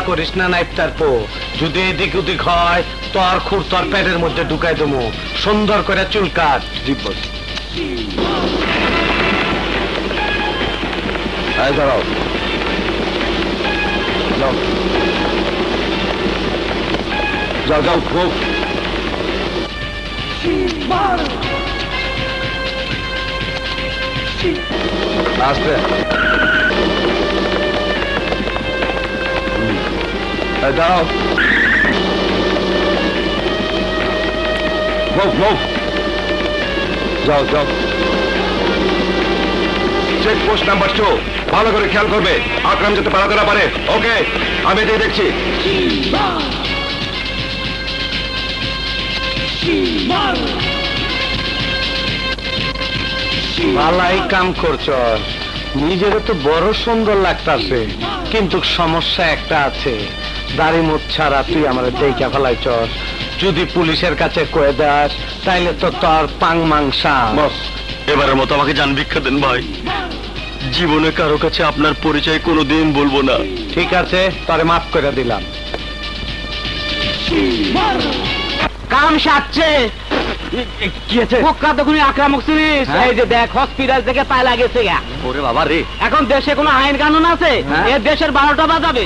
করিস না নাইপটার পো, যদি এদিক ওদিক হয় তোর খুর তোর পেটের মধ্যে ঢুকাই দেবো। সুন্দর করে চুল কাট। জি বস। দাঁড়াও, যাও যাও যাও, খুব আসবে। দাঁড়াও, যাও যাও। চেকপোস্ট নাম্বার 2, ভালো করে খেয়াল করবে, আকরাম যাতে পালাতে না পারে। ওকে, আমি এদিকে দেখছি। ভালাই কাম করছস, নিজের তো বড় সুন্দর লাগতাছে, কিন্তু সমস্যা একটা আছে, দাড়ি মুখ ছাড়া তুই আমার দেখে ফেলাইছস। যদি পুলিশের কাছে কয়ে দাস তাইলে তো তোর পাং মাংসা। বস, এবারের মতো আমাকে জান ভিক্ষা দেন ভাই, জীবনে কারো কাছে আপনার পরিচয় কোনোদিন বলবো না। ঠিক আছে, তোরে মাফ করে দিলাম। কাম সারছে। কি আছে? মক্কা তখন আক্রামক সিরিজ, এই যে দেখ হসপিটাল থেকে পায়লা গেছে গা। ওরে বাবা রে, এখন দেশে কোনো আইন কানুন আছে? এ দেশের 12টা বাজাবে।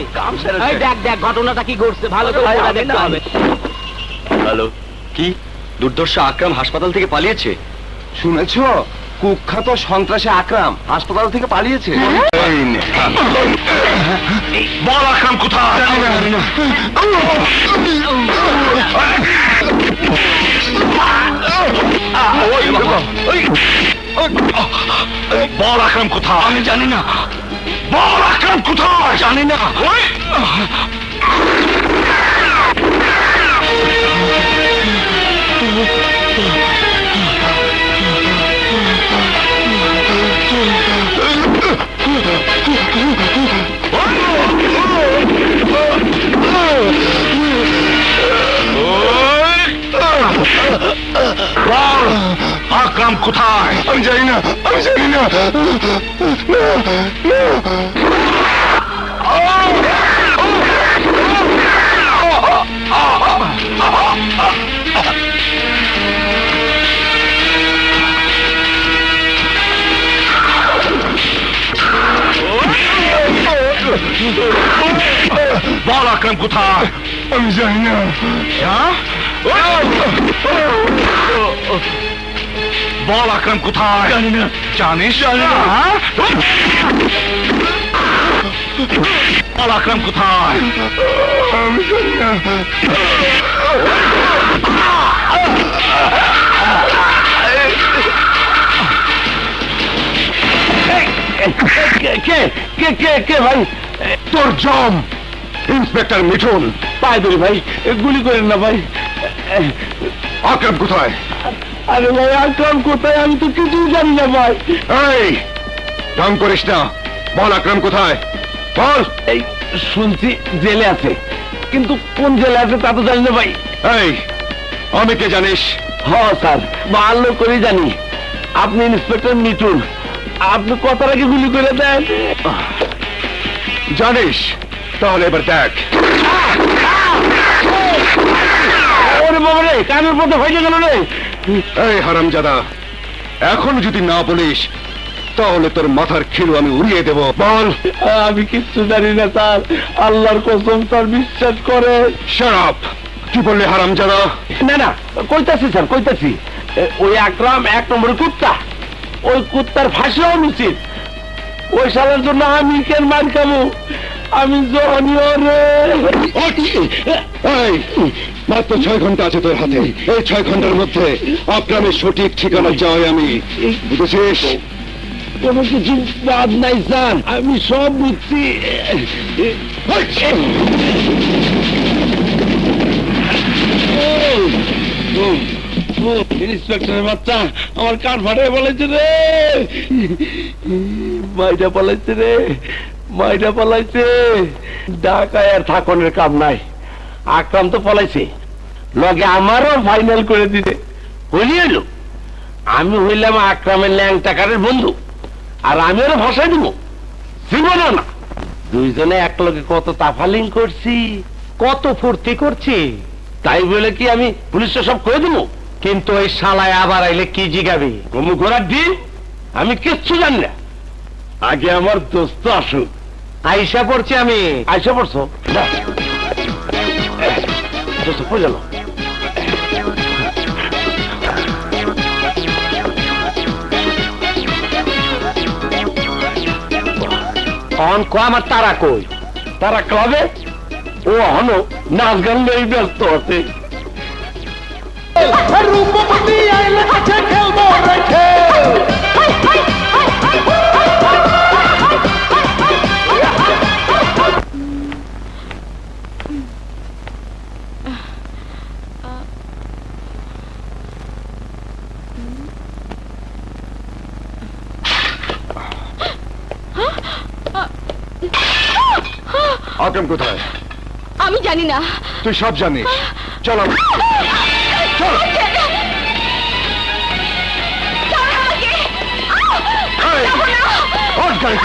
এই দেখ দেখ ঘটনাটা কি ঘটছে, ভালো করে দেখতে হবে। হ্যালো, কি দুর্দর্শ আকরাম হাসপাতাল থেকে পালিয়েছে? শুনেছ, কুখ্যাত সন্ত্রাসী আকরাম হাসপাতাল থেকে পালিয়েছে। বল আকরাম কোথায়? বল আকরাম কোথায়? আমি জানি না। বল আকরাম কোথায়? জানি না। আকরাম কোথায়? আমি জানি না, আমি জানি না। বল আকরাম কোথায়? আমি জানি না। বল আকরাম কোথায়? জানি না। জানিস? জানি না। বল আকরাম কোথায়? আমি জানি না। কে ভাই? তোর জম ইন্সপেক্টর মিঠুন। পাই ধরি ভাই, গুলি করেন না ভাই। আকরাম কোথায়? আরে ভাই, আকরাম কোথায় আমি তো কিছুই জানি না ভাই। এই ঢং করিস না, বল আকরাম কোথায়? বল। এই শুনছি জেলে আছে, কিন্তু কোন জেলে আছে তা তো জানি না ভাই। এই আমি কে জানিস? হ্যাঁ স্যার, ভালো করে জানি। আপনি ইন্সপেক্টর মিঠুন, আপনি কথার আগে গুলি করে দেন। জানিস? তাহলে এবার দেখ। ওরে বাবা রে, কানের মধ্যে হয়ে গেল রে। এই হারামজাদা, এখন যদি না বলিস তাহলে তোর মাথার খিলু আমি উড়িয়ে দেব। বল। আমি কিচ্ছু জানি না স্যার, আল্লাহর কসম স্যার, বিশ্বাস করে। Shut up! কি বললে হারামজাদা? না না, কইতাছি স্যার, কইতাছি। ওই আকরাম 1 নম্বরের কুত্তা, ওই কুত্তার ফাঁসি হওয়া উচিত। ওই সালের জন্য আমি কেন মার খাবো? আমি জনিও রে। এই মাত্র 6 ঘন্টা আছে তোর হাতে। এই 6 ঘন্টার মধ্যে আকরামের সঠিক ঠিকানা চাই আমি, বুঝেছিস? কোনো কিছু বাদ নাই স্যার, আমি সব বুঝছি। ইন্সপেক্টরের বাচ্চা আমার কান ফাটে বলেছে রে। মাইটা পালাইছে রে, মাইটা পালাইছে। ঢাকায় আর থাকনের কাম নাই। আকরাম তো পলাইছে, লগে আমারও ফাইনাল করে দিতে হইলি এলো। আমি হইলাম আকরামের ল্যাং টাকারের বন্ধু, আর আমি ওরা ভাষায় দিব জীবনও না। দুইজনে একলগে কত তাফালিং করছি, কত ফুর্তি করছি, তাই বলে কি আমি পুলিশে সব কয়ে দেবো? কিন্তু ওই শালায় আবার আইলে কি জিগাবি? কমু ঘোরার ডিম আমি কিচ্ছু জানি না। আগে আমার দোস্ত আসুক। আইসা পড়ছি আমি। আইসা পড়ছো? না। দোস্ত কই গেল? অন কো আমার তারা কই? তারা ক্লাবে ও হনো নাচ গান নিয়ে ব্যস্ত আছে। আকরাম কোথায়? আমি জানি না। তুই সব জানিস। চল চল। এই, ওঠ গাড়ি।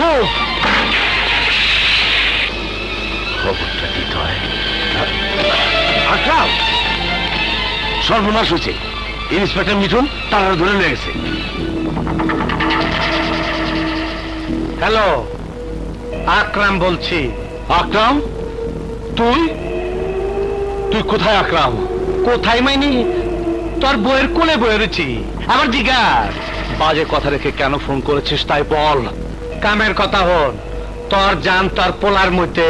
Move! খবরটা দিতে হয়। আকরাম, সর্বনাশ হয়েছে। ইন্সপেক্টর মিঠুন তারা ধরে নিয়ে গেছে। হ্যালো, আকরাম বলছি। আকরাম, তুই তুই কোথায় আকরাম? কোথায় মাইনি? তোর বইয়ের কোলে বয়ে রয়েছি। আবার জিজ্ঞাস বাজে কথা রেখে কেন ফোন করেছিস তাই বল। কামের কথা হন। তোর জান তোর পোলার মধ্যে,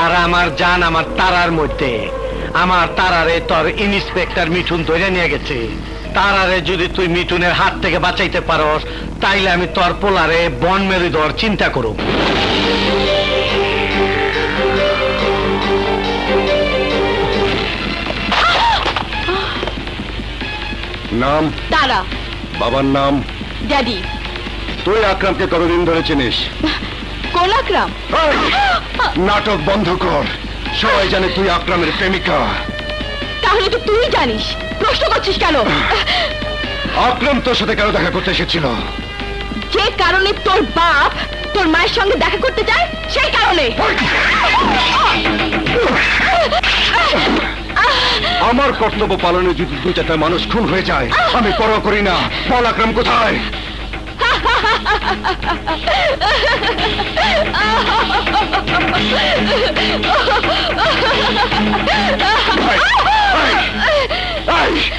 আর আমার জান আমার তারার মধ্যে। আমার তারারে তোর ইন্সপেক্টর মিঠুন ধরে নিয়ে গেছে। তারারে যদি তুই মিঠুনের হাত থেকে বাঁচাইতে পারস, তাইলে আমি তোর পোলারে বন মেরে দেওয়ার চিন্তা করব। নাম? তারা। বাবার নাম? ড্যাডি। তুই আকরামকে কতদিন ধরে চিনিস? কোন আকরাম? এই, নাটক বন্ধ কর। সবাই জানে তুই আকরামের প্রেমিকা। তাহলে তো তুই জানিস, প্রশ্ন করছিস কেন? আকরাম তোর সাথে কেন দেখা করতে এসেছিল? যে কারণে তোর বাপ তোর মায়ের সঙ্গে দেখা করতে চায়, সেই কারণে। আমার কর্তব্য পালনে যদি দু চারটা মানুষ খুন হয়ে যায়, আমি পরোয়া করি না। বল আকরাম কোথায়?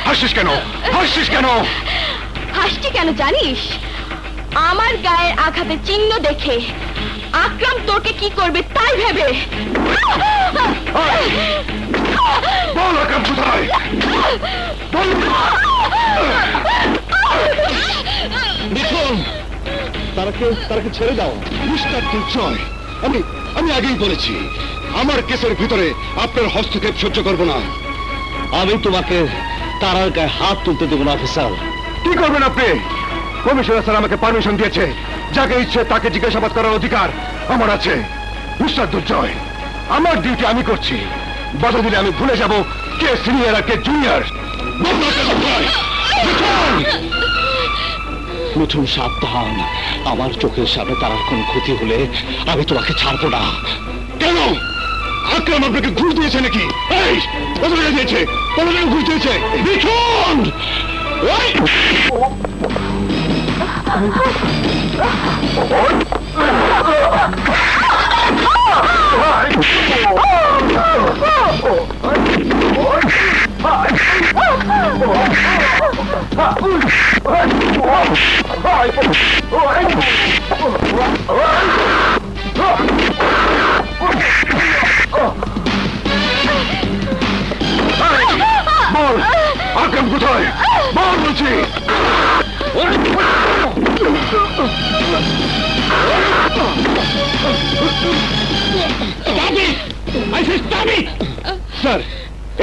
হাসিস কেন? হাসিস কেন? হাসছি কেন জানিস? আমার গায়ের আঘাতের চিহ্ন দেখে আকরাম তোকে কি করবে তাই ভেবে। বল আকরাম কোথায়? বল। মিঠুন, তারাকে ছেড়ে দাও। মিস্টার দুর্জয়, আমি আগেই বলেছি, আমার কেসের ভিতরে আপনার হস্তক্ষেপ সহ্য করব না। আমি তোমাকে তারার গায়ে হাত তুলতে দেবো না অফিসার। কি করবেন আপনি? কমিশনার স্যার আমাকে পারমিশন দিয়েছে। যাকে ইচ্ছে তাকে জিজ্ঞাসাবাদ করার অধিকার আমার আছে। মিস্টার দুর্জয়, আমার ডিউটি আমি করছি। বাধা দিলে আমি ভুলে যাব কে সিনিয়র আর কে জুনিয়র। মিঠুন সাবধান, আমার চোখের সামনে তারার কোন ক্ষতি হলে আমি তোমাকে ছাড়বো না। কেন? আকরাম আপনাকে ঘুষ দিয়েছে নাকি? এই, কত টাকা দিয়েছে? কত টাকা ঘুষ দিয়েছে? মিঠুন! এই! বল, আকরাম কোথায়? বল বলছি। স্যার,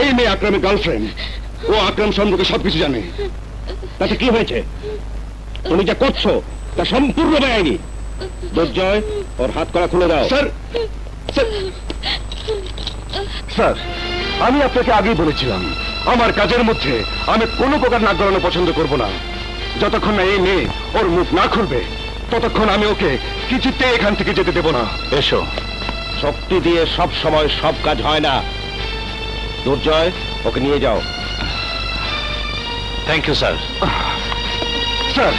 এই মেয়ে আকরামের গার্লফ্রেন্ড। ও আকরাম সম্পর্কে সবকিছু জানে। তাতে কি হয়েছে? তুমি যা করছো তা সম্পূর্ণ বেআইনি। দুর্জয়, ওর হাত করা খুলে দাও। স্যার, স্যার, আমি আপনাকে আগেই বলেছিলাম, আমার কাজের মধ্যে আমি কোনো প্রকার নাক গলানো পছন্দ করব না। যতক্ষণ না এই মেয়ে ওর মুখ না খুলবে, ততক্ষণ আমি ওকে কিছুতে এখান থেকে যেতে দেব না। এসো। শক্তি দিয়ে সব সময় সব কাজ হয় না। দুর্জয়, ওকে নিয়ে যাও। Thank you sir. স্যার,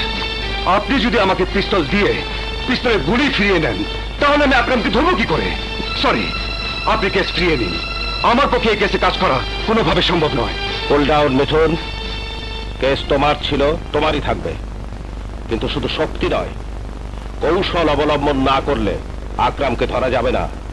আপনি যদি আমাকে পিস্তল দিয়ে পিস্তলে গুলি ফিরিয়ে নেন তাহলে আমি আপনাকে ধরবো কি করে? সরি, আপনি কেস ফিরিয়ে নিন। আমার পক্ষে এই কেসে কাজ করা কোনোভাবে সম্ভব নয়। হোল্ড ডাউন মিঠুন, কেস তোমার ছিল, তোমারই থাকবে। কিন্তু শুধু শক্তি নয়, কৌশল অবলম্বন না করলে আকরামকে ধরা যাবে না।